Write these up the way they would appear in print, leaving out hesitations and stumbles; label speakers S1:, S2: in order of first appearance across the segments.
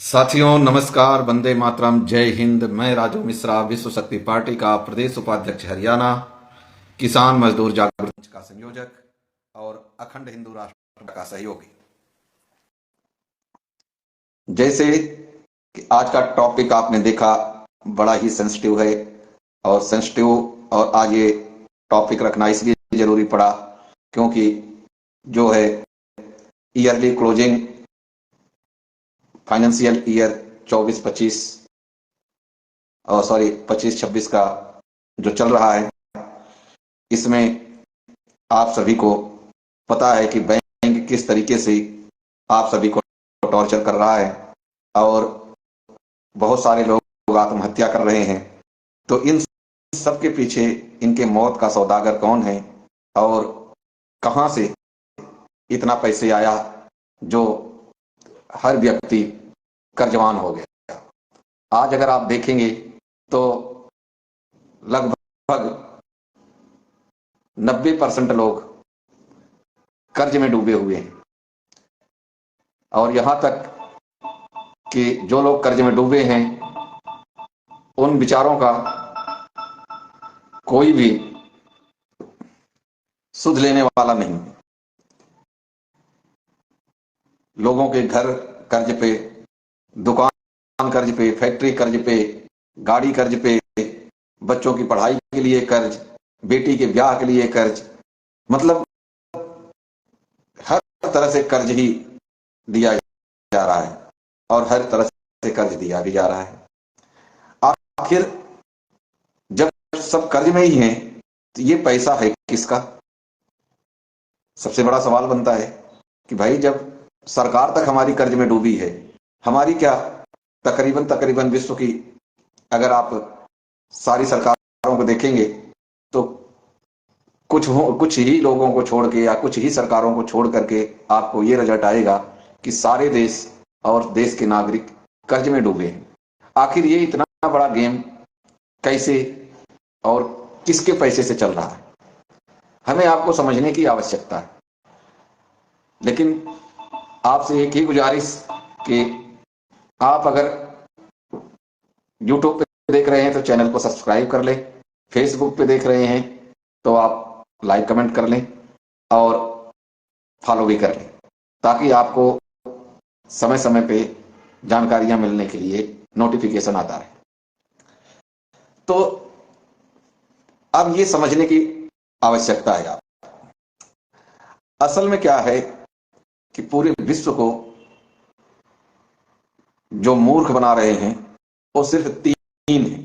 S1: साथियों नमस्कार, वंदे मातरम, जय हिंद। मैं राजू मिश्रा, विश्व शक्ति पार्टी का प्रदेश उपाध्यक्ष हरियाणा, किसान मजदूर जागृति मंच का संयोजक और अखंड हिंदू राष्ट्र का सहयोगी। जैसे कि आज का टॉपिक आपने देखा, बड़ा ही सेंसिटिव है और आज ये टॉपिक रखना इसलिए जरूरी पड़ा क्योंकि जो है ईयरली क्लोजिंग फाइनेंशियल ईयर 24-25 और 25-26 का जो चल रहा है, इसमें आप सभी को पता है कि बैंक किस तरीके से आप सभी को टॉर्चर कर रहा है और बहुत सारे लोग आत्महत्या कर रहे हैं। तो इन सब के पीछे इनके मौत का सौदागर कौन है और कहां से इतना पैसे आया जो हर व्यक्ति कर्जवान हो गया। आज अगर आप देखेंगे तो लगभग 90% लोग कर्ज में डूबे हुए हैं और यहां तक कि जो लोग कर्ज में डूबे हैं उन विचारों का कोई भी सुध लेने वाला नहीं। लोगों के घर कर्ज पे, दुकान कर्ज पे, फैक्ट्री कर्ज पे, गाड़ी कर्ज पे, बच्चों की पढ़ाई के लिए कर्ज, बेटी के ब्याह के लिए कर्ज, मतलब हर तरह से कर्ज ही दिया जा रहा है और हर तरह से कर्ज दिया भी जा रहा है। आखिर जब सब कर्ज में ही है तो ये पैसा है किसका? सबसे बड़ा सवाल बनता है कि भाई जब सरकार तक हमारी कर्ज में डूबी है, हमारी क्या तकरीबन विश्व की अगर आप सारी सरकारों को देखेंगे तो कुछ ही लोगों को छोड़ के या कुछ ही सरकारों को छोड़ करके आपको ये रिजल्ट आएगा कि सारे देश और देश के नागरिक कर्ज में डूबे हैं। आखिर ये इतना बड़ा गेम कैसे और किसके पैसे से चल रहा है, हमें आपको समझने की आवश्यकता है। लेकिन आपसे एक ही गुजारिश कि आप अगर YouTube पे देख रहे हैं तो चैनल को सब्सक्राइब कर लें, फेसबुक पे देख रहे हैं तो आप लाइक कमेंट कर लें और फॉलो भी कर लें ताकि आपको समय समय पे जानकारियां मिलने के लिए नोटिफिकेशन आता रहे। तो अब ये समझने की आवश्यकता है आप असल में क्या है कि पूरे विश्व को जो मूर्ख बना रहे हैं वो सिर्फ 3 है।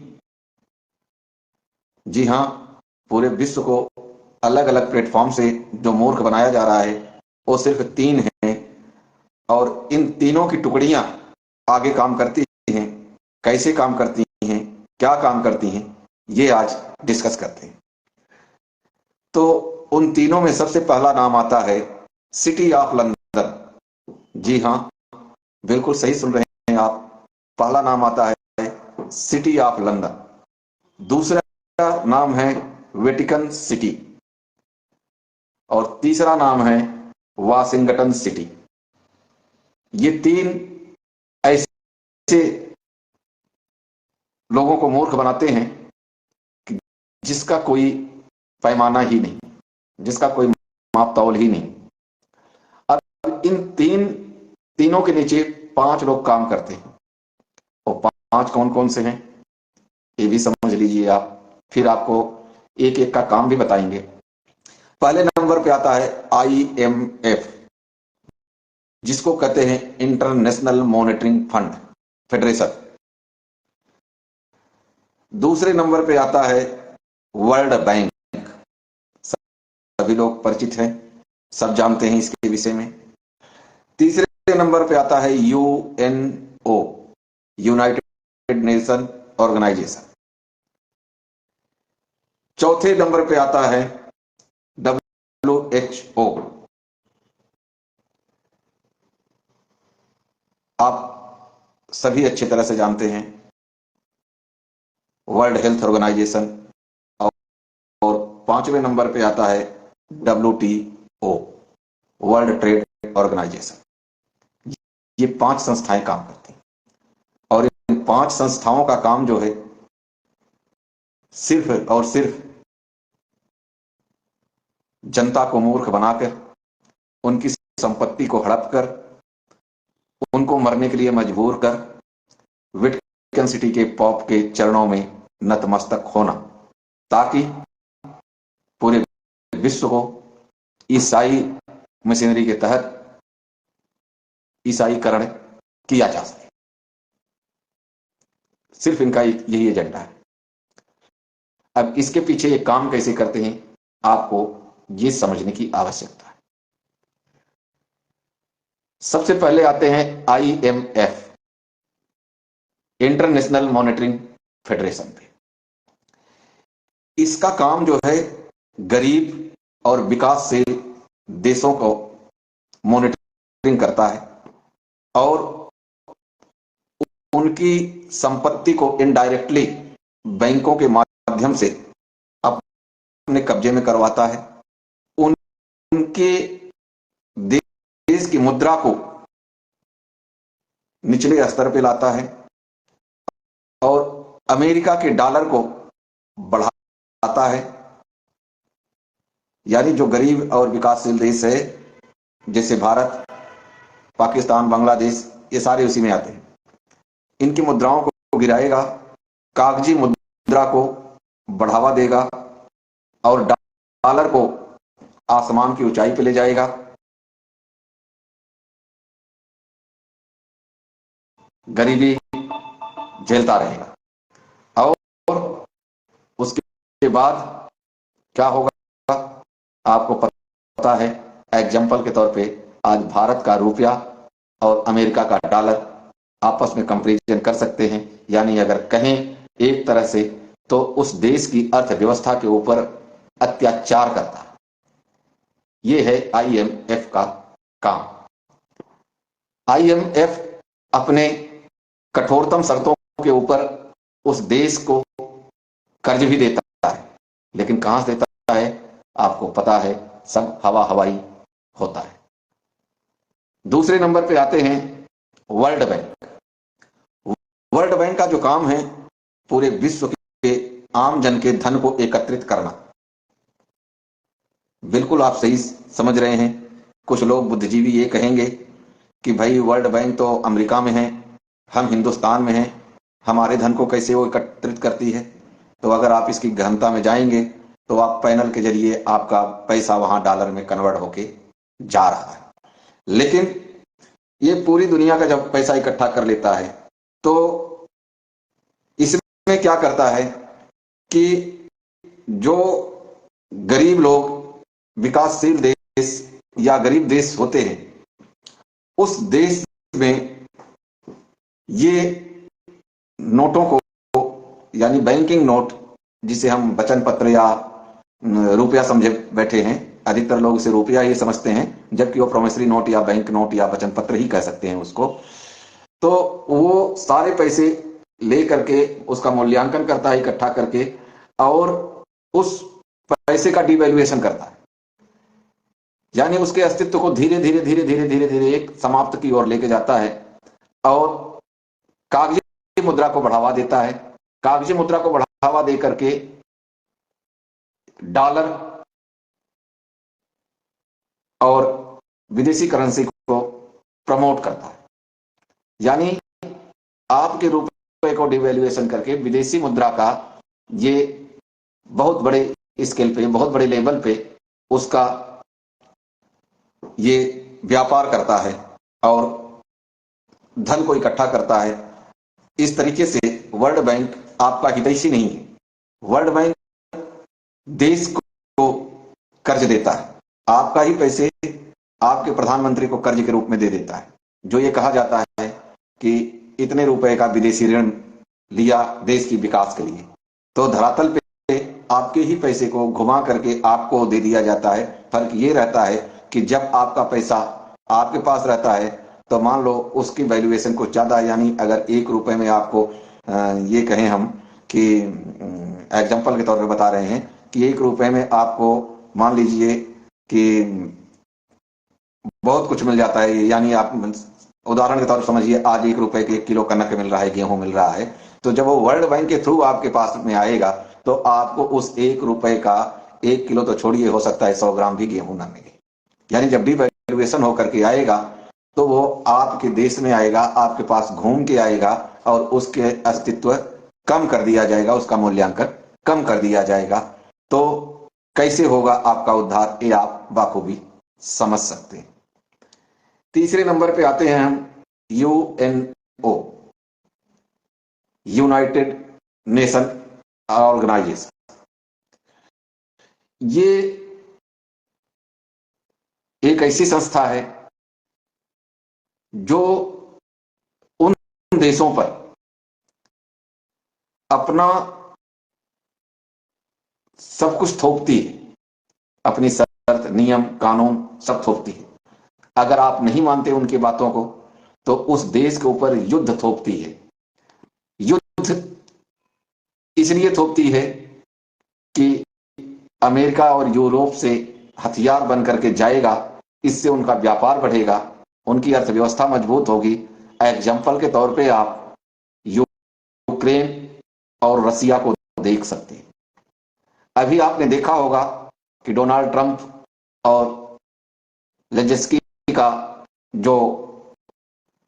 S1: जी हां, पूरे विश्व को अलग अलग प्लेटफॉर्म से जो मूर्ख बनाया जा रहा है वो सिर्फ 3 है और इन तीनों की टुकड़ियां आगे काम करती हैं। कैसे काम करती हैं, क्या काम करती हैं, ये आज डिस्कस करते हैं। तो उन तीनों में सबसे पहला नाम आता है सिटी ऑफ लंदन। जी हां, बिल्कुल सही सुन रहे हैं आप, पहला नाम आता है सिटी ऑफ लंदन। दूसरा नाम है वेटिकन सिटी और तीसरा नाम है वाशिंगटन सिटी। ये 3 ऐसे लोगों को मूर्ख बनाते हैं कि जिसका कोई पैमाना ही नहीं, जिसका कोई माप तौल ही नहीं। अब इन तीनों के नीचे 5 लोग काम करते हैं और 5 कौन कौन से हैं ये भी समझ लीजिए आप, फिर आपको एक एक का काम भी बताएंगे। पहले नंबर पे आता है IMF, जिसको कहते हैं इंटरनेशनल मॉनिटरिंग फंड फेडरेशन। दूसरे नंबर पे आता है वर्ल्ड बैंक, सभी लोग परिचित हैं, सब जानते हैं इसके विषय में। तीसरे नंबर पे आता है UNO, यूनाइटेड नेशन ऑर्गेनाइजेशन। चौथे नंबर पे आता है WHO, आप सभी अच्छी तरह से जानते हैं, वर्ल्ड हेल्थ ऑर्गेनाइजेशन। और 5वें नंबर पे आता है WTO, वर्ल्ड ट्रेड ऑर्गेनाइजेशन। ये 5 संस्थाएं काम करती हैं। 5 संस्थाओं का काम जो है सिर्फ और सिर्फ जनता को मूर्ख बनाकर, उनकी संपत्ति को हड़प कर, उनको मरने के लिए मजबूर कर, वेटिकन सिटी के पॉप के चरणों में नतमस्तक होना, ताकि पूरे विश्व को ईसाई मशीनरी के तहत ईसाईकरण किया जा सके। सिर्फ इनका यही एजेंडा है। अब इसके पीछे ये काम कैसे करते हैं, आपको ये समझने की आवश्यकता है। सबसे पहले आते हैं IMF, इंटरनेशनल मॉनेटरिंग फेडरेशन पे। इसका काम जो है गरीब और विकासशील देशों को मॉनिटरिंग करता है और उनकी संपत्ति को इनडायरेक्टली बैंकों के माध्यम से अपने कब्जे में करवाता है, उनके देश की मुद्रा को निचले स्तर पे लाता है और अमेरिका के डॉलर को बढ़ाता है। यानी जो गरीब और विकासशील देश है, जैसे भारत, पाकिस्तान, बांग्लादेश, ये सारे उसी में आते हैं। इनकी मुद्राओं को गिराएगा, कागजी मुद्रा को बढ़ावा देगा और डॉलर को आसमान की ऊंचाई पे ले जाएगा। गरीबी झेलता रहेगा और उसके बाद क्या होगा आपको पता है। एग्जाम्पल के तौर पे आज भारत का रुपया और अमेरिका का डॉलर आपस में कंपैरिजन कर सकते हैं। यानी अगर कहें एक तरह से तो उस देश की अर्थव्यवस्था के ऊपर अत्याचार करता है। यह है IMF का काम। IMF अपने कठोरतम शर्तों के ऊपर उस देश को कर्ज भी देता है, लेकिन कहां से देता है आपको पता है, सब हवा हवाई होता है। दूसरे नंबर पे आते हैं वर्ल्ड बैंक। वर्ल्ड बैंक का जो काम है पूरे विश्व के आम जन के धन को एकत्रित करना। बिल्कुल आप सही समझ रहे हैं। कुछ लोग बुद्धिजीवी ये कहेंगे कि भाई वर्ल्ड बैंक तो अमेरिका में है, हम हिंदुस्तान में हैं, हमारे धन को कैसे वो एकत्रित करती है। तो अगर आप इसकी गहनता में जाएंगे तो आप पैनल के जरिए आपका पैसा वहां डॉलर में कन्वर्ट होके जा रहा है। लेकिन ये पूरी दुनिया का जब पैसा इकट्ठा कर लेता है तो इसमें क्या करता है कि जो गरीब लोग, विकासशील देश या गरीब देश होते हैं, उस देश में ये नोटों को, यानी बैंकिंग नोट, जिसे हम वचन पत्र या रुपया समझे बैठे हैं, अधिकतर लोग इसे रुपया ही समझते हैं, जबकि वो प्रोमिसरी नोट या बैंक नोट या वचन पत्र ही कह सकते हैं उसको। तो वो सारे पैसे ले करके उसका मूल्यांकन करता है इकट्ठा करके और उस पैसे का डिवैल्यूएशन करता है। यानी उसके अस्तित्व को धीरे धीरे धीरे धीरे धीरे धीरे एक समाप्त की ओर लेके जाता है और कागजी मुद्रा को बढ़ावा देता है। कागजी मुद्रा को बढ़ावा दे करके डॉलर और विदेशी करेंसी को प्रमोट करता है। यानी आपके रुपए को डिवैल्यूएशन करके विदेशी मुद्रा का ये बहुत बड़े स्केल पे, बहुत बड़े लेवल पे उसका ये व्यापार करता है और धन को इकट्ठा करता है। इस तरीके से वर्ल्ड बैंक आपका हितैषी नहीं है। वर्ल्ड बैंक देश को कर्ज देता है, आपका ही पैसे आपके प्रधानमंत्री को कर्ज के रूप में दे देता है, जो ये कहा जाता है कि इतने रुपए का विदेशी ऋण लिया देश की विकास के लिए। तो धरातल पे आपके ही पैसे को घुमा करके आपको दे दिया जाता है। फर्क ये रहता है कि जब आपका पैसा आपके पास रहता है तो मान लो उसकी वैल्यूएशन कुछ ज्यादा, यानी अगर 1 रुपए में आपको ये कहें हम कि एग्जाम्पल के तौर पे बता रहे हैं कि 1 रुपए में आपको मान लीजिए कि बहुत कुछ मिल जाता है, यानी आप उदाहरण के तौर पर समझिए आज 1 रुपए के 1 किलो कनक मिल रहा है, गेहूं मिल रहा है, तो जब वो वर्ल्ड बैंक के थ्रू आपके पास में आएगा तो आपको उस 1 रुपए का 1 किलो तो छोड़िए, हो सकता है 100 ग्राम भी गेहूं ना मिले। यानी जब डिवैल्यूएशन होकर के आएगा तो वो आपके देश में आएगा, आपके पास घूम के आएगा और उसके अस्तित्व कम कर दिया जाएगा, उसका मूल्यांकन कम कर दिया जाएगा। तो कैसे होगा आपका उद्धार, ये आप बाखूबी समझ सकते हैं। तीसरे नंबर पे आते हैं हम यूएनओ, यूनाइटेड नेशन ऑर्गेनाइजेशन। ये एक ऐसी संस्था है जो उन देशों पर अपना सब कुछ थोपती है, अपनी शर्त, नियम, कानून सब थोपती है। अगर आप नहीं मानते उनकी बातों को तो उस देश के ऊपर युद्ध थोपती है। युद्ध इसलिए थोपती है कि अमेरिका और यूरोप से हथियार बन करके जाएगा, इससे उनका व्यापार बढ़ेगा, उनकी अर्थव्यवस्था मजबूत होगी। एग्जाम्पल के तौर पे आप यूक्रेन और रसिया को देख सकते हैं। अभी आपने देखा होगा कि डोनाल्ड ट्रंप और लेजेंस्की का जो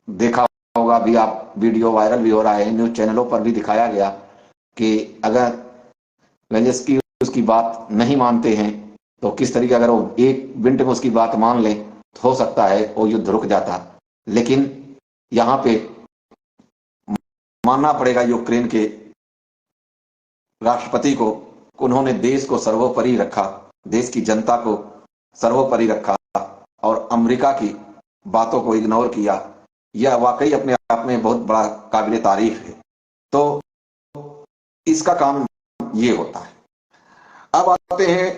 S1: देखा होगा, अभी आप वीडियो वायरल भी हो रहा है, न्यूज चैनलों पर भी दिखाया गया कि अगर लेजेंस्की उसकी बात नहीं मानते हैं तो किस तरीके, अगर वो 1 मिनट में उसकी बात मान ले तो हो सकता है वो युद्ध रुक जाता। लेकिन यहां पे मानना पड़ेगा यूक्रेन के राष्ट्रपति को, उन्होंने देश को सर्वोपरि रखा, देश की जनता को सर्वोपरि रखा और अमेरिका की बातों को इग्नोर किया। यह वाकई अपने आप में बहुत बड़ा काबिले तारीफ है। तो इसका काम ये होता है। अब आते हैं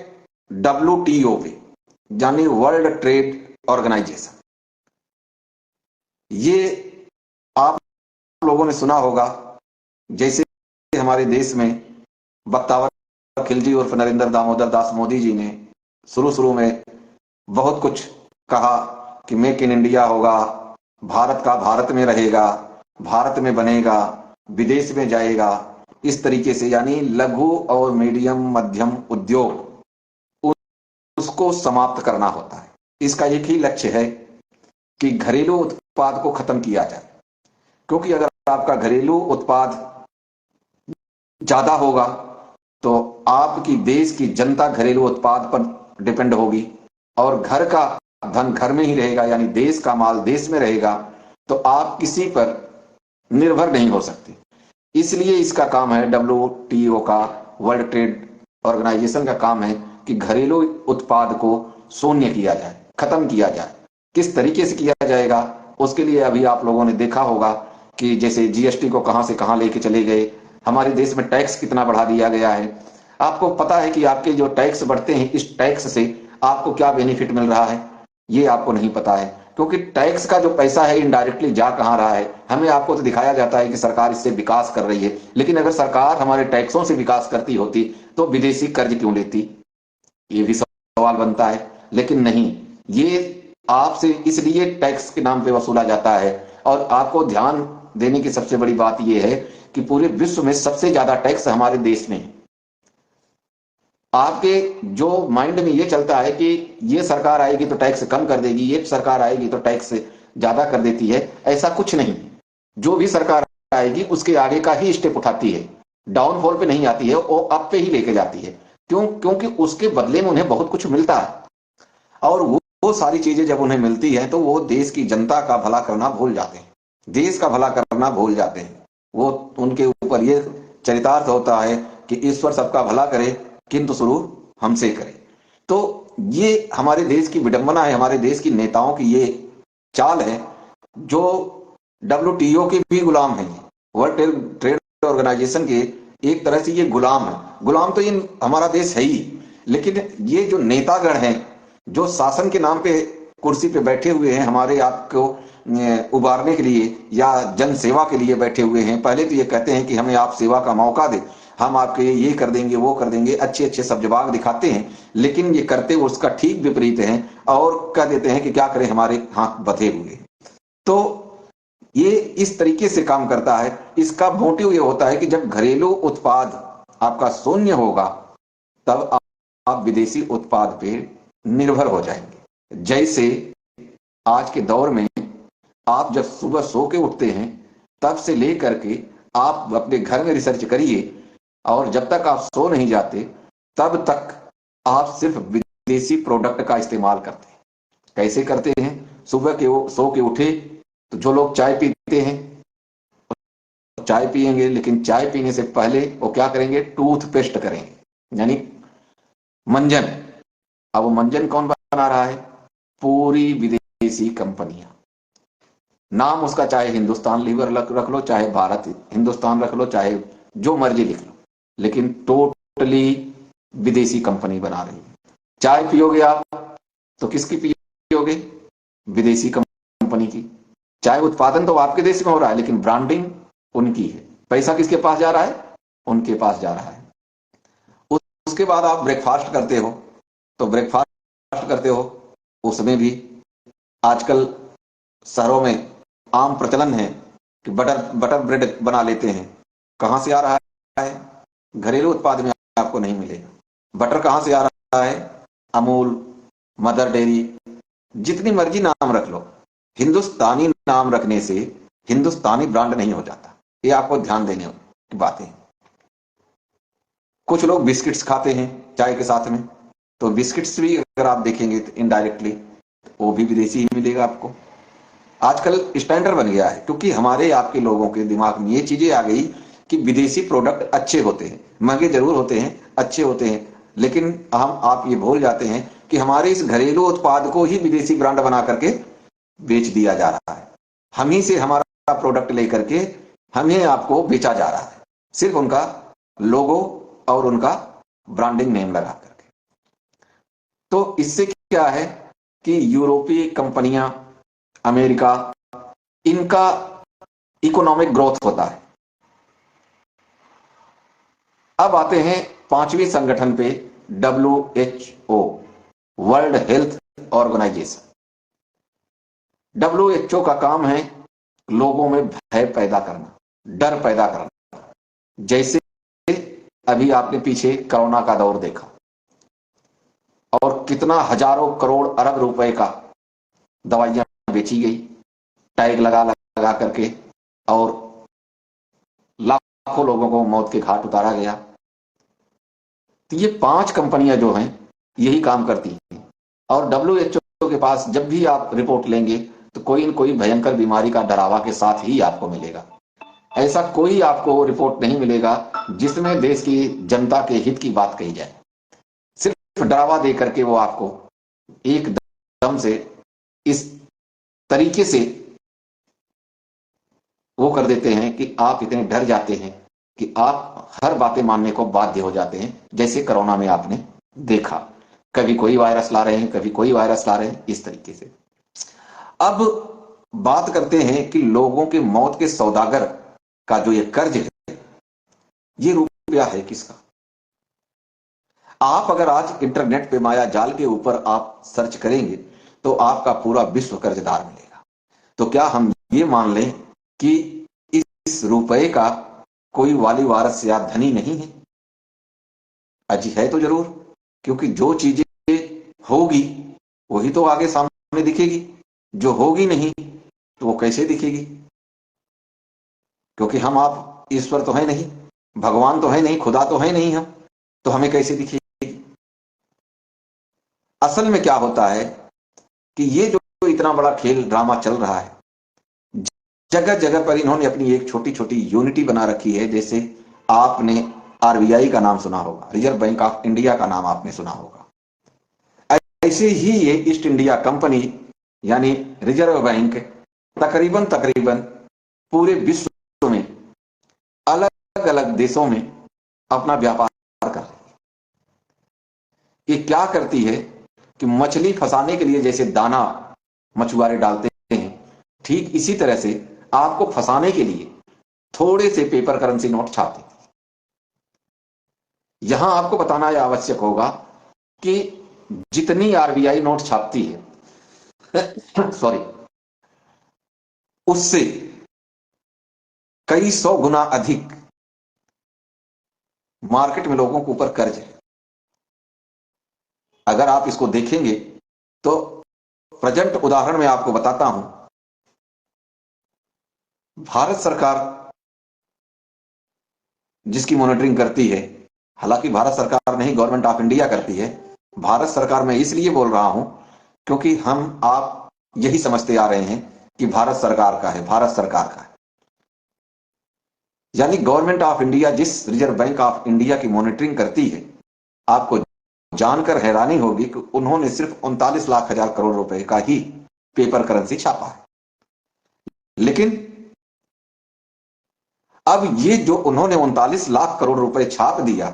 S1: WTO पे, यानी वर्ल्ड ट्रेड ऑर्गेनाइजेशन। ये आप लोगों ने सुना होगा, जैसे हमारे देश में बख्तावर खिलजी उर्फ नरेंद्र दामोदर दास मोदी जी ने शुरू में बहुत कुछ कहा कि मेक इन इंडिया होगा, भारत का भारत में रहेगा, भारत में बनेगा, विदेश में जाएगा, इस तरीके से, यानी लघु और मीडियम मध्यम उद्योग उसको समाप्त करना होता है। इसका एक ही लक्ष्य है कि घरेलू उत्पाद को खत्म किया जाए, क्योंकि अगर आपका घरेलू उत्पाद ज्यादा होगा तो आपकी देश की जनता घरेलू उत्पाद पर डिपेंड होगी और घर का धन घर में ही रहेगा, यानी देश का माल देश में रहेगा, तो आप किसी पर निर्भर नहीं हो सकते। इसलिए इसका काम है, WTO का, वर्ल्ड ट्रेड ऑर्गेनाइजेशन का काम है कि घरेलू उत्पाद को शून्य किया जाए, खत्म किया जाए। किस तरीके से किया जाएगा, उसके लिए अभी आप लोगों ने देखा होगा कि जैसे GST को कहां से कहां लेके चले गए, हमारे देश में टैक्स कितना बढ़ा दिया गया है। आपको पता है कि आपके जो टैक्स बढ़ते हैं, इस टैक्स से आपको क्या बेनिफिट मिल रहा है, ये आपको नहीं पता है, क्योंकि टैक्स का जो पैसा है इनडायरेक्टली जा कहां रहा है। हमें आपको तो दिखाया जाता है कि सरकार इससे विकास कर रही है, लेकिन अगर सरकार हमारे टैक्सों से विकास करती होती तो विदेशी कर्ज क्यों लेती, ये भी सवाल बनता है। लेकिन नहीं, ये आपसे इसलिए टैक्स के नाम पे वसूला जाता है। और आपको ध्यान देने की सबसे बड़ी बात यह है कि पूरे विश्व में सबसे ज्यादा टैक्स हमारे देश में है। आपके जो माइंड में ये चलता है कि ये सरकार आएगी तो टैक्स कम कर देगी, ये सरकार आएगी तो टैक्स ज्यादा कर देती है, ऐसा कुछ नहीं। जो भी सरकार आएगी उसके आगे का ही स्टेप उठाती है, डाउनफॉल पे नहीं आती है, वो अप पे ही लेके जाती है। क्यों? क्योंकि उसके बदले में उन्हें बहुत कुछ मिलता है और वो सारी चीजें जब उन्हें मिलती है तो वो देश की जनता का भला करना भूल जाते हैं, देश का भला करना भूल जाते हैं। वो उनके ऊपर ये चरितार्थ होता है कि ईश्वर सबका भला करे किंतु शुरू हमसे करे। तो ये हमारे देश की विडंबना है, हमारे देश की नेताओं की ये चाल है, जो WTO के भी गुलाम है, वर्ल्ड ट्रेड ऑर्गेनाइजेशन के एक तरह से ये गुलाम है। गुलाम तो ये हमारा देश है ही, लेकिन ये जो नेतागण हैं जो शासन के नाम पे कुर्सी पे बैठे हुए हैं, हमारे आपको उबारने के लिए या जन सेवा के लिए बैठे हुए हैं। पहले तो ये कहते हैं कि हमें आप सेवा का मौका दे, हम आपके ये कर देंगे, वो कर देंगे, अच्छे अच्छे सब जवाब दिखाते हैं, लेकिन ये करते वो उसका ठीक विपरीत है और कह देते हैं कि क्या करें, हमारे हाथ बंधे हुए। तो ये इस तरीके से काम करता है। इसका मोटिव ये होता है कि जब घरेलू उत्पाद आपका शून्य होगा तब आप विदेशी उत्पाद पे निर्भर हो जाएंगे। जैसे आज के दौर में आप जब सुबह सो के उठते हैं तब से लेकर के आप अपने घर में रिसर्च करिए, और जब तक आप सो नहीं जाते तब तक आप सिर्फ विदेशी प्रोडक्ट का इस्तेमाल करते हैं। कैसे करते हैं? सुबह के सो के उठे तो जो लोग चाय पीते हैं चाय पिएंगे, लेकिन चाय पीने से पहले वो क्या करेंगे? टूथपेस्ट करेंगे, यानी मंजन। अब वो मंजन कौन बना रहा है? पूरी विदेशी कंपनियां। नाम उसका चाहे हिंदुस्तान लीवर रख लो, चाहे भारत हिंदुस्तान रख लो, चाहे जो मर्जी लिख लो, लेकिन टोटली विदेशी कंपनी बना रही है। चाय पियोगे आप तो किसकी पियोगे? विदेशी कंपनी की। चाय उत्पादन तो आपके देश में हो रहा है, लेकिन ब्रांडिंग उनकी है। पैसा किसके पास जा रहा है? उनके पास जा रहा है। उसके बाद आप ब्रेकफास्ट करते हो, तो ब्रेकफास्ट करते हो उसमें भी आजकल शहरों में आम प्रचलन है कि बटर ब्रेड बना लेते हैं। कहां से आ रहा है? घरेलू उत्पाद में आपको नहीं मिलेगा। बटर कहां से आ रहा है? अमूल, मदर डेयरी, जितनी मर्जी नाम रख लो, हिंदुस्तानी नाम रखने से हिंदुस्तानी ब्रांड नहीं हो जाता। ये आपको ध्यान देने की बात है। कुछ लोग बिस्किट्स खाते हैं चाय के साथ में, तो बिस्किट्स भी अगर आप देखेंगे तो इनडायरेक्टली वो भी विदेशी ही मिलेगा आपको। आजकल स्टैंडर्ड बन गया है, क्योंकि हमारे आपके लोगों के दिमाग में ये चीजें आ गई कि विदेशी प्रोडक्ट अच्छे होते हैं, महंगे जरूर होते हैं, अच्छे होते हैं, लेकिन आप ये भूल जाते हैं कि हमारे इस घरेलू उत्पाद को ही विदेशी ब्रांड बना करके बेच दिया जा रहा है। हम ही से हमारा प्रोडक्ट लेकर के हमें आपको बेचा जा रहा है, सिर्फ उनका लोगो और उनका ब्रांडिंग नेम लगा करके। तो इससे क्या है कि यूरोपीय कंपनियां, अमेरिका, इनका इकोनॉमिक ग्रोथ होता है। अब आते हैं पांचवी संगठन पे, WHO, world health organisation. WHO का काम है लोगों में भय पैदा करना, डर पैदा करना। जैसे अभी आपने पीछे कोरोना का दौर देखा, और कितना हजारों करोड़ अरब रुपए का दवाइयां बेची गई, टैग लगा करके, और लाखों लोगों को मौत के घाट उतारा गया। तो ये 5 कंपनियां जो हैं यही काम करती हैं, और WHO के पास जब भी आप रिपोर्ट लेंगे तो कोई न कोई भयंकर बीमारी का डरावा के साथ ही आपको मिलेगा। ऐसा कोई आपको रिपोर्ट नहीं मिलेगा जिसमें देश की जनता के हित की बात कही जाए। सिर्फ डरावा दे करके वो आपको एकदम से इस तरीके से वो कर देते हैं कि आप इतने डर जाते हैं कि आप हर बातें मानने को बाध्य हो जाते हैं। जैसे कोरोना में आपने देखा, कभी कोई वायरस ला रहे हैं, कभी कोई वायरस ला रहे हैं, इस तरीके से। अब बात करते हैं कि लोगों के मौत के सौदागर का जो ये कर्ज है, ये रुपया है किसका? आप अगर आज इंटरनेट पे माया जाल के ऊपर आप सर्च करेंगे तो आपका पूरा विश्व कर्जदार मिलेगा। तो क्या हम ये मान लें कि इस रुपए का कोई वाली वारस या धनी नहीं है? अजी है तो जरूर, क्योंकि जो चीजें होगी वही तो आगे सामने दिखेगी, जो होगी नहीं तो वो कैसे दिखेगी? क्योंकि हम आप ईश्वर तो है नहीं, भगवान तो है नहीं, खुदा तो है नहीं हम, तो हमें कैसे दिखेगी? असल में क्या होता है कि ये जो इतना बड़ा खेल ड्रामा चल रहा है, जगह जगह पर इन्होंने अपनी एक छोटी छोटी यूनिटी बना रखी है। जैसे आपने RBI का नाम सुना होगा, रिजर्व बैंक ऑफ इंडिया का नाम आपने सुना होगा। ऐसे ही ये ईस्ट इंडिया कंपनी यानी रिजर्व बैंक तकरीबन पूरे विश्व में अलग अलग देशों में अपना व्यापार कर रही है। ये क्या करती है कि मछली फंसाने के लिए जैसे दाना मछुआरे डालते हैं, ठीक इसी तरह से आपको फंसाने के लिए थोड़े से पेपर करेंसी नोट छापते हैं। यहां आपको बताना यह आवश्यक होगा कि जितनी RBI नोट छापती है सॉरी, उससे कई सौ गुना अधिक मार्केट में लोगों के ऊपर कर्ज है। अगर आप इसको देखेंगे तो प्रेजेंट उदाहरण में आपको बताता हूं, भारत सरकार जिसकी मॉनिटरिंग करती है, हालांकि भारत सरकार नहीं, गवर्नमेंट ऑफ इंडिया करती है। भारत सरकार मैं इसलिए बोल रहा हूं क्योंकि हम आप यही समझते आ रहे हैं कि भारत सरकार का है, भारत सरकार का है। यानी गवर्नमेंट ऑफ इंडिया जिस रिजर्व बैंक ऑफ इंडिया की मॉनिटरिंग करती है, आपको जानकर हैरानी होगी कि उन्होंने सिर्फ 39 लाख हजार करोड़ रुपए का ही पेपर करेंसी छापा है। लेकिन अब ये जो उन्होंने 39 लाख करोड़ रुपए छाप दिया,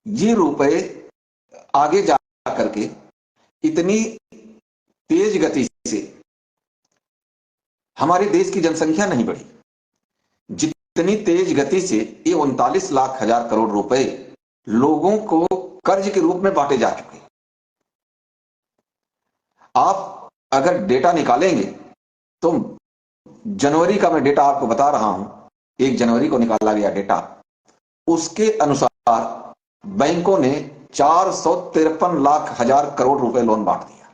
S1: ये रुपए आगे जा करके इतनी तेज गति से हमारे देश की जनसंख्या नहीं बढ़ी, जितनी तेज गति से ये 39 लाख हजार करोड़ रुपए लोगों को कर्ज के रूप में बांटे जा चुके। आप अगर डेटा निकालेंगे तो जनवरी का मैं डेटा आपको बता रहा हूं, 1 जनवरी को निकाला गया डेटा, उसके अनुसार बैंकों ने 453 लाख हजार करोड़ रुपए लोन बांट दिया।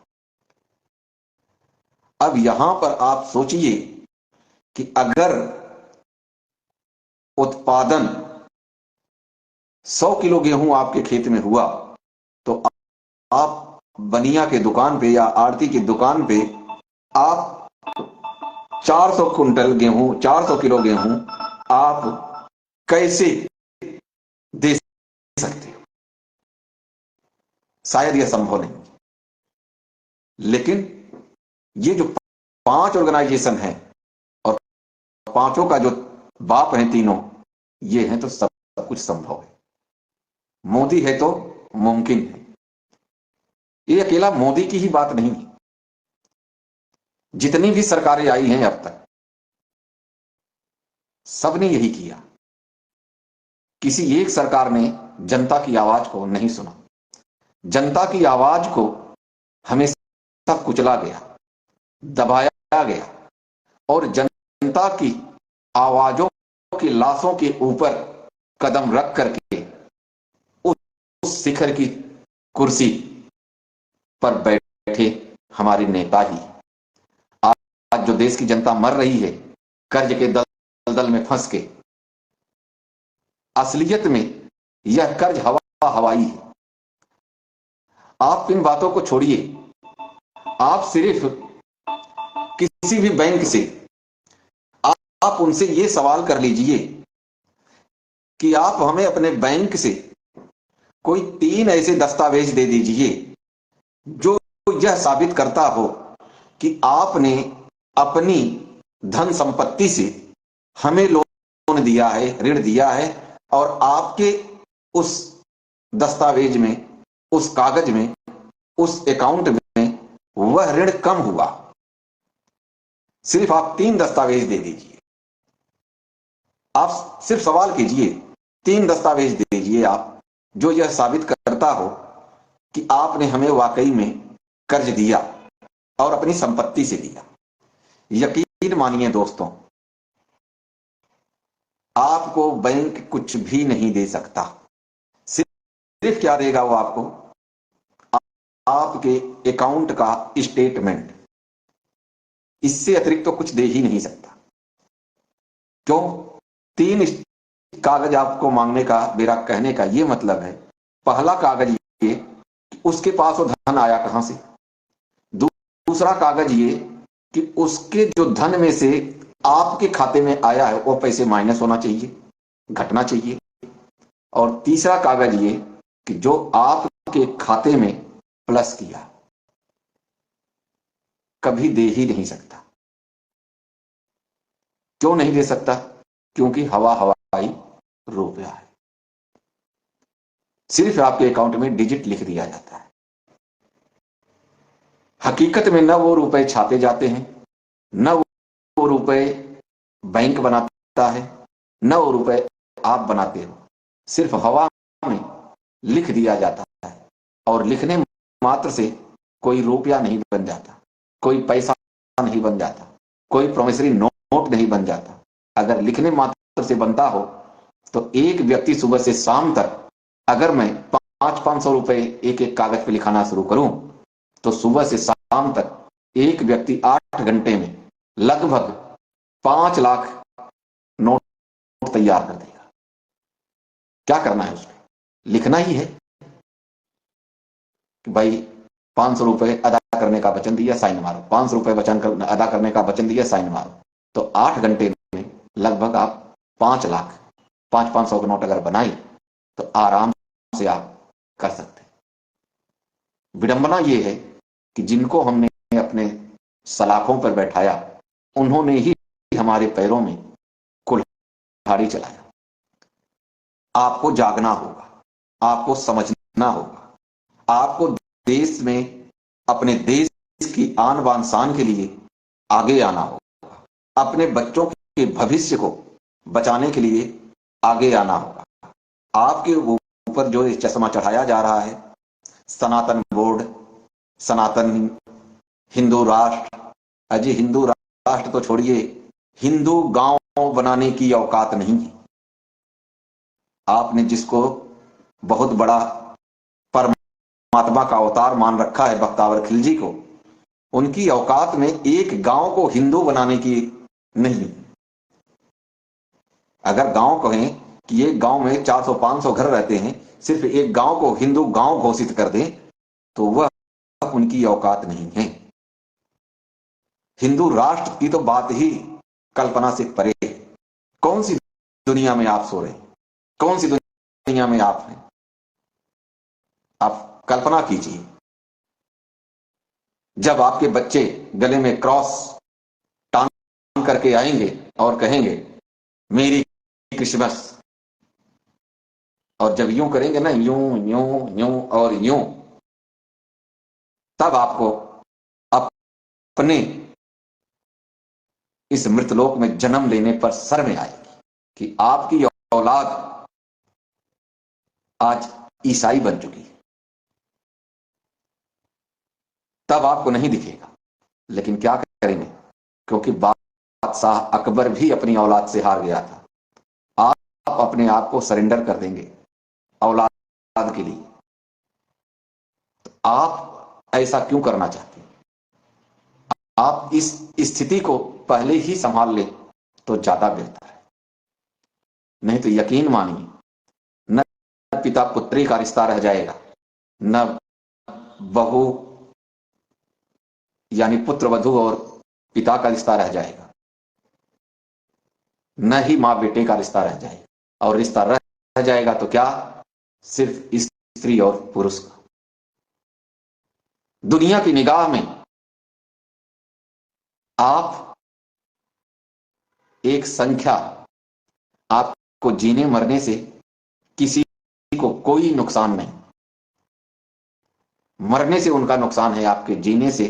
S1: अब यहां पर आप सोचिए कि अगर उत्पादन 100 किलो गेहूं आपके खेत में हुआ तो आप बनिया के दुकान पे या आड़ती की दुकान पे आप 400 कुंटल गेहूं, 400 किलो गेहूं आप कैसे दे सकते हो? शायद यह संभव नहीं। लेकिन ये जो 5 ऑर्गेनाइजेशन है और 5 का जो बाप है तीनों, ये हैं तो सब कुछ संभव है। मोदी है तो मुमकिन है। ये अकेला मोदी की ही बात नहीं है। जितनी भी सरकारें आई हैं अब तक, सबने यही किया। किसी एक सरकार ने जनता की आवाज को नहीं सुना। जनता की आवाज को हमेशा कुचला गया, दबाया गया और जनता की आवाजों की लाशों के ऊपर कदम रख करके उस शिखर की कुर्सी पर बैठे हमारे नेता ही। आज जो देश की जनता मर रही है कर्ज के दलदल में फंस के, असलियत में यह कर्ज हवाई है। आप इन बातों को छोड़िए, आप सिर्फ किसी भी बैंक से आप उनसे यह सवाल कर लीजिए कि आप हमें अपने बैंक से कोई 3 ऐसे दस्तावेज दे दीजिए जो यह साबित करता हो कि आपने अपनी धन संपत्ति से हमें लोन दिया है, ऋण दिया है, और आपके उस दस्तावेज में, उस कागज में, उस अकाउंट में वह ऋण कम हुआ। सिर्फ आप 3 दस्तावेज दे दीजिए। आप सिर्फ सवाल कीजिए, 3 दस्तावेज दे दीजिए आप जो यह साबित करता हो कि आपने हमें वाकई में कर्ज दिया और अपनी संपत्ति से दिया। यकीन मानिए दोस्तों, आपको बैंक कुछ भी नहीं दे सकता। सिर्फ क्या देगा वो आपको? आपके अकाउंट का स्टेटमेंट। इससे अतिरिक्त तो कुछ दे ही नहीं सकता। क्यों? 3 कागज आपको मांगने का मेरा कहने का यह मतलब है, पहला कागज ये कि उसके पास वो धन आया कहां से। दूसरा कागज ये कि उसके जो धन में से आपके खाते में आया है वो पैसे माइनस होना चाहिए, घटना चाहिए। और तीसरा कागज ये कि जो आपके खाते में प्लस किया, कभी दे ही नहीं सकता। क्यों नहीं दे सकता? क्योंकि हवाई रुपया है। सिर्फ आपके अकाउंट में डिजिट लिख दिया जाता है। हकीकत में न वो रुपए छापे जाते हैं, न वो रुपए बैंक बनाता है, न वो रुपए आप बनाते हो। सिर्फ हवा में लिख दिया जाता है और लिखने मात्र से कोई रुपया नहीं बन जाता, कोई पैसा नहीं बन जाता, कोई प्रोमिसरी नोट नहीं बन जाता, अगर लिखने मात्र से बनता हो तो एक व्यक्ति सुबह से शाम तक अगर मैं 500-500 रुपए एक एक कागज पे लिखाना शुरू करूं तो सुबह से शाम तक एक व्यक्ति 8 घंटे में लगभग 5 लाख नोट तैयार कर देगा। क्या करना है उसमें? लिखना ही है कि भाई 500 रुपए अदा करने का वचन दिया, साइन मारो। 500 रुपए अदा करने का वचन दिया, साइन मारो। तो 8 घंटे में लगभग आप 5 लाख 500 के नोट अगर बनाए तो आराम से आप कर सकते हैं। विडंबना यह है कि जिनको हमने अपने सलाखों पर बैठाया उन्होंने ही हमारे पैरों में कुल्हाड़ी चलाया। आपको जागना होगा, आपको समझना होगा, आपको देश में अपने देश की आन बान शान के लिए आगे आना होगा, अपने बच्चों के भविष्य को बचाने के लिए आगे आना होगा। आपके ऊपर जो ये चश्मा चढ़ाया जा रहा है, सनातन बोर्ड, सनातन हिंदू राष्ट्र, अजय हिंदू राष्ट्र तो छोड़िए, हिंदू गांव बनाने की औकात नहीं है। आपने जिसको बहुत बड़ा परमात्मा का अवतार मान रखा है, बख्तावर खिलजी को, उनकी औकात में एक गांव को हिंदू बनाने की नहीं। अगर गांव कहें कि एक गांव में 400-500 घर रहते हैं, सिर्फ एक गांव को हिंदू गांव घोषित कर दें तो वह उनकी औकात नहीं है। हिंदू राष्ट्र की तो बात ही कल्पना से परे है। कौन सी दुनिया में आप सो रहे हैं? कौन सी दुनिया में आप हैं? आप कल्पना कीजिए, जब आपके बच्चे गले में क्रॉस टांग करके आएंगे और कहेंगे मेरी क्रिसमस, और जब यूं करेंगे ना, यूं यूं यूं और यूं, तब आपको अपने इस मृतलोक में जन्म लेने पर शर्म आएगी कि आपकी औलाद आज ईसाई बन चुकी है। तब आपको नहीं दिखेगा, लेकिन क्या करेंगे, क्योंकि बादशाह अकबर भी अपनी औलाद से हार गया था। आप अपने आप को सरेंडर कर देंगे औलाद के लिए, तो आप ऐसा क्यों करना चाहते हैं? आप इस स्थिति को पहले ही संभाल ले तो ज्यादा बेहतर है। नहीं तो यकीन मानिए, न पिता पुत्री का रिश्ता रह जाएगा, न बहू यानी पुत्र वधू और पिता का रिश्ता रह जाएगा, न ही मां बेटे का रिश्ता रह जाएगा। और रिश्ता रह जाएगा तो क्या, सिर्फ स्त्री और पुरुष का। दुनिया की निगाह में आप एक संख्या, आपको जीने मरने से किसी को कोई नुकसान नहीं। मरने से उनका नुकसान है, आपके जीने से,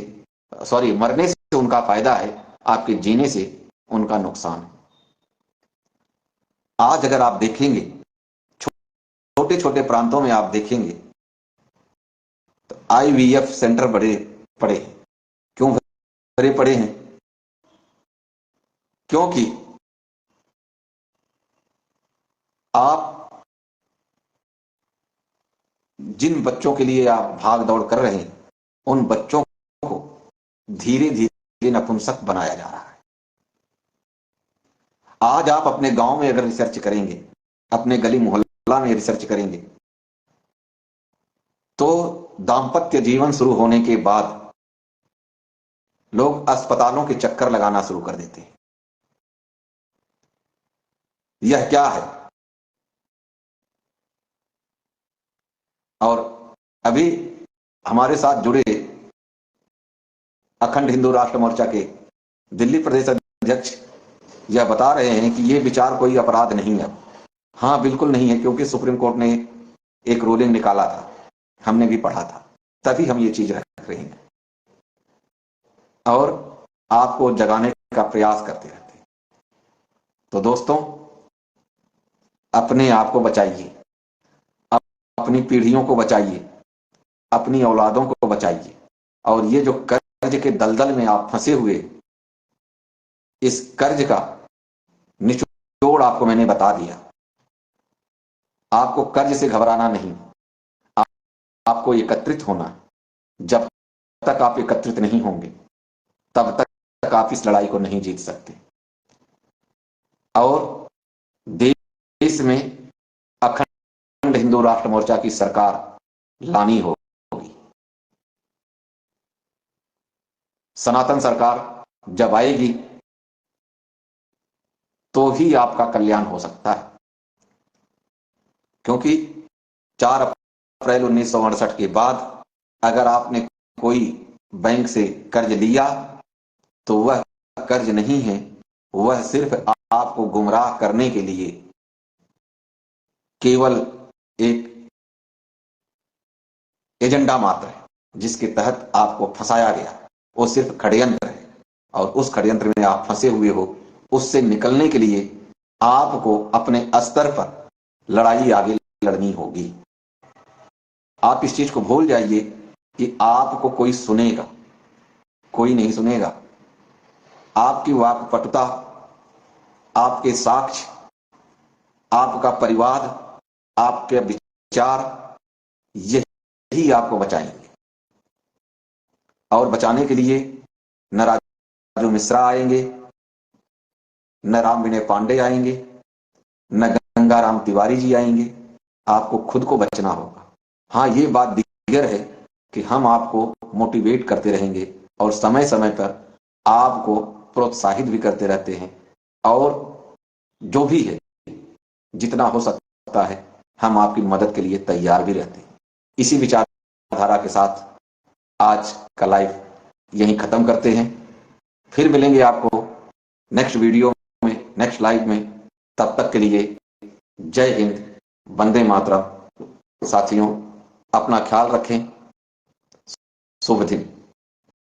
S1: सॉरी, मरने से उनका फायदा है, आपके जीने से उनका नुकसान है। आज अगर आप देखेंगे, छोटे छोटे प्रांतों में आप देखेंगे तो आईवीएफ सेंटर बड़े पड़े हैं। क्यों बड़े पड़े हैं? क्योंकि आप जिन बच्चों के लिए आप भाग दौड़ कर रहे हैं, उन बच्चों को धीरे धीरे नपुंसक बनाया जा रहा है। आज आप अपने गांव में अगर रिसर्च करेंगे, अपने गली मोहल्ला में रिसर्च करेंगे, तो दाम्पत्य जीवन शुरू होने के बाद लोग अस्पतालों के चक्कर लगाना शुरू कर देते हैं। यह क्या है? और अभी हमारे साथ जुड़े अखंड हिंदू राष्ट्र मोर्चा के दिल्ली प्रदेश अध्यक्ष यह बता रहे हैं कि यह विचार कोई अपराध नहीं है। हाँ, बिल्कुल नहीं है, क्योंकि सुप्रीम कोर्ट ने एक रूलिंग निकाला था, हमने भी पढ़ा था, तभी हम ये चीज रख रहे हैं और आपको जगाने का प्रयास करते रहते हैं। तो दोस्तों, अपने आप को बचाइए, अपनी पीढ़ियों को बचाइए, अपनी औलादों को बचाइए, और ये जो कर्ज के दलदल में आप फंसे हुए, इस कर्ज का निचोड़ आपको मैंने बता दिया। आपको कर्ज से घबराना नहीं, आपको एकत्रित होना। जब तक आप एकत्रित नहीं होंगे तब तक आप इस लड़ाई को नहीं जीत सकते। और देश में अखंड हिंदू राष्ट्र मोर्चा की सरकार लानी होगी। सनातन सरकार जब आएगी तो ही आपका कल्याण हो सकता है, क्योंकि 4 अप्रैल 1968 के बाद अगर आपने कोई बैंक से कर्ज लिया तो वह कर्ज नहीं है, वह सिर्फ आपको गुमराह करने के लिए केवल एक एजेंडा मात्र है, जिसके तहत आपको फंसाया गया। वो सिर्फ षड्यंत्र है, और उस षड्यंत्र में आप फंसे हुए हो। उससे निकलने के लिए आपको अपने स्तर पर लड़ाई आगे लड़नी होगी। आप इस चीज को भूल जाइए कि आपको कोई सुनेगा, कोई नहीं सुनेगा। आपकी वाक्पटुता, आपके साक्ष्य, आपका परिवार, आपके विचार, यही आपको बचाएंगे। और बचाने के लिए न राजू मिश्रा आएंगे, न राम विनय पांडे आएंगे, न गंगाराम तिवारी जी आएंगे। आपको खुद को बचना होगा। हाँ, ये बात दिगर है कि हम आपको मोटिवेट करते रहेंगे और समय समय पर आपको प्रोत्साहित भी करते रहते हैं, और जो भी है जितना हो सकता है हम आपकी मदद के लिए तैयार भी रहते हैं। इसी विचारधारा के साथ आज का लाइव यहीं खत्म करते हैं। फिर मिलेंगे आपको नेक्स्ट वीडियो में, नेक्स्ट लाइव में। तब तक के लिए जय हिंद, वंदे मातरम। साथियों, अपना ख्याल रखें। शुभ दिन।